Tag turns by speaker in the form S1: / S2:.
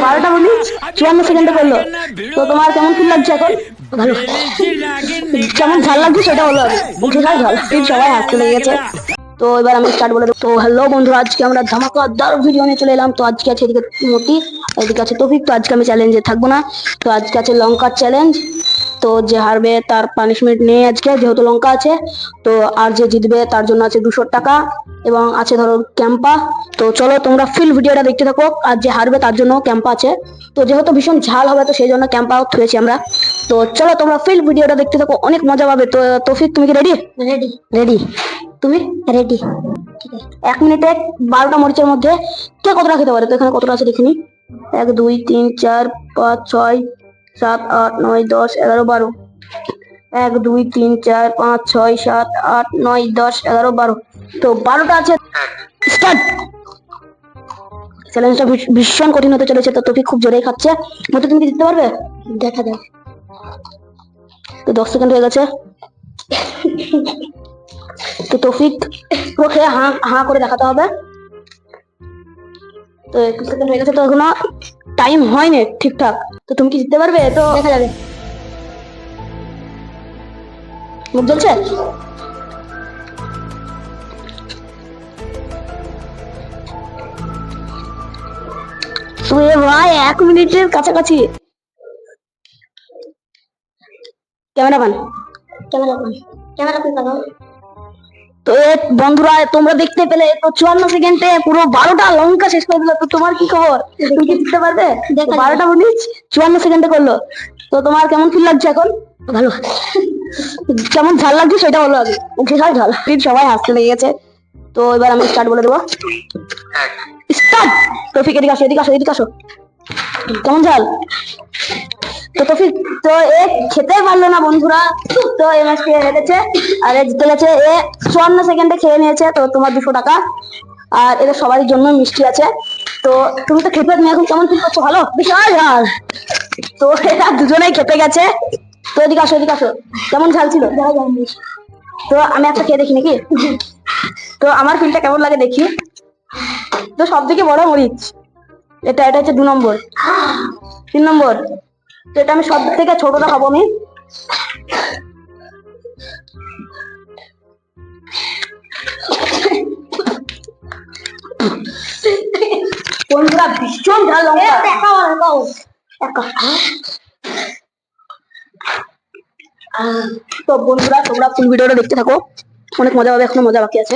S1: 12টা minute 54 সেকেন্ডে করলো। তো তোমার কেমন ফিল লাগছে এখন? ভালো। কেমন ঝাল লাগছে সেটা বলো আগে। ঝাল ঝাল সবাই হাসতে লেগে গেছে। তো এবার আমি স্টার্ট বলে দেবো। তো হ্যালো বন্ধুরা, আজকে আমরা ধামাকাদার ভিডিও নিয়ে চলে এলাম। তো আজকে আছে এদিকে মতি, এদিকে আছে তৌফিক। তো আজকে আমি চ্যালেঞ্জে থাকবো না। তো আজকে আছে লঙ্কার চ্যালেঞ্জ। তো যে হারবে তার পানিশমেন্ট নেই আজকে, যেহেতু লঙ্কা আছে। তো আর যে জিতবে তার জন্য আছে 200 টাকা এবং আছে ধরো ক্যাম্পা। তো চলো তোমরা ফুল ভিডিওটা দেখতে থাকো। আর যে হারবে তার জন্য ক্যাম্পা আছে। তো যেহেতু ভীষণ ঝাল হবে তো সেই জন্য ক্যাম্পা থুয়েছি আমরা। তো চলো তোমরা ফুল ভিডিওটা দেখতে থাকো, অনেক মজা পাবে। তো তৌফিক তুমি কি রেডি? Ready ready. তুমি রেডি? 1 মিনিটে 12টা মরিচের মধ্যে কে কতটা খেতে পারে? তো এখানে কতটা আছে দেখিনি। 1 2 3 4 5 6 7 8 9 10 11 12। 1 2 3 4 5 6 7 8 9 10 11 12। তো 12টা আছে। স্টার্ট। চ্যালেঞ্জটা ভীষণ কঠিন হতে চলেছে। তো তৌফিক খুব জোরেই খাচ্ছে। মতো তুমি কি জিততে পারবে? দেখা যাক। তো 10 সেকেন্ড হয়ে গেছে। তো তৌফিক পুরো খেয়ে হাঁ হাঁ করে দেখাতে হবে। তো 21 সেকেন্ড হয়ে গেছে। তো এখনো টাইম হয়নি ঠিকঠাক। তো তুমি কি জিততে পারবে? তো দেখা যাবে। মুখ জ্বলছে। ভাই 1 মিনিটের কাছাকাছি। ক্যামেরাম্যান তো বন্ধুরা তোমরা দেখতে পেলে তো 54 সেকেন্ডে পুরো 12টা লঙ্কা শেষ করে দিল। তো তোমার কি খবর? তুমি কি জিততে পারবে? 12টা মিনিট 54 সেকেন্ডে করলো। তো তোমার কেমন ফিল লাগছে এখন? ভালো। কেমন ঝাল লাগছে সেটা বলো আগে। ঝাল ঝাল সবাই হাসতে লেগে গেছে। তো এবার আমি স্টার্ট বলে দেবো। স্টার্ট। তৌফিক এদিকে আসো, এদিকে আসো, এদিকে আসো। কেমন ঝাল? তো তৌফিক তো এ খেতে পারলো না বন্ধুরা। তো এই ম্যাচ খেয়ে হেরেছে আর জিতে গেছে। এ 54 সেকেন্ডে খেয়ে নিয়েছে। তো তোমার 200 টাকা। আর এদের সবার জন্য মিষ্টি আছে। তো তুমি তো খেতে, তুমি এখন কেমন ফিল করছো? ভালো। বিশাল ঝাল। তো এরা দুজনেই খেতে গেছে। তো এদিকে আসো, এদিকে আসো। কেমন ঝাল ছিল? তো আমি একটা খেয়ে দেখি নাকি। তো আমার ফিলটা কেমন লাগে দেখি। তো সব থেকে বড় মরিচ এটা হচ্ছে 2 নম্বর। 3 নম্বর। তো এটা আমি সব থেকে ছোটটা খাবো আমি। বন্ধুরা ভীষণ ঝাল লঙ্কা। তো বন্ধুরা তোমরা ফুল ভিডিওটা দেখতে থাকো, অনেক মজা হবে, এখনো মজা বাকি আছে।